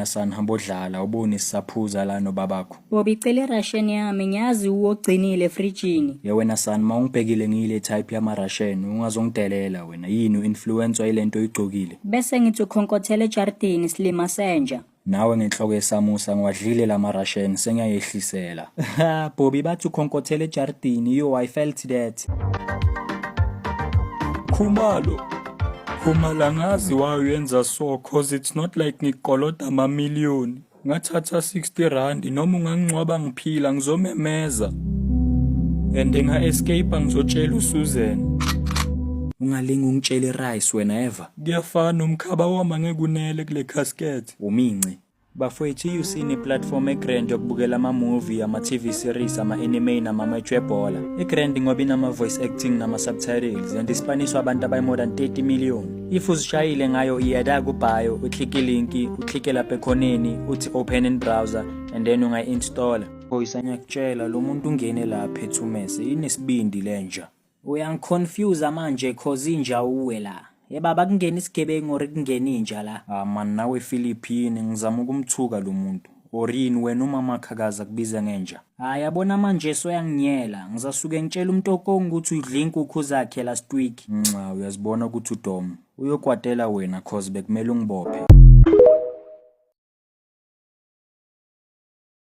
wena son hamba odlala ubone sisaphuza la nobabakho. Bobi cela iration yami ngiyazi uwogcinile efrijini. Ye wena son mawungibhekile ngile type yama ration ungazongidelela wena yini influencer ilento oyigcokile. Bese ngithi ukhonkothele ejardini silima senja. Nawe ngenhloko yesamusa ngiwadlile lama ration sengiyayehlisela. Bobi bathi ukhonkothele ejardini yo I felt that. Khumalo ngazi wayenza so cause it's not like ngikolota ama million. Ngathatha 60 rand noma ungangcwaba ngiphila ngizomemeza. And escape ngizotshela uSusan. Ungalinga ungitshele rice wena Eva. Kuyafana umkhaba wami ngekunele kule casket. Uminci. Bafowethu usini platform egrand yokubukela ama movie, ama TV series, ama anime nama match ebhola. Egrand ngoba inama voice acting nama subtitles and ispaniswa abantu abayi more than 30 million. If uzishayile ngayo iyada ku bio, uklike linki, uklike lapha ekhoneni, uthi open in browser and then ungainstall. Boys anyakutshela lo muntu ungene lapha ethumese inesibindi lenja. Uyangiconfuse manje cause inja uwe la. Baba kungena isigebengu ori kungena inja la. Man nawe Philippine ngizama ukumthuka lo muntu. Orini wena uma makhakaza kubiza ngenja. Yabona manje soyanginyela. Ngizasuke ngitshela umuntu okonga ukuthi udla inkukhu zakhe last week. Uyazibona ukuthi udom. Uyokwatela wena cause bekumele ungibophe.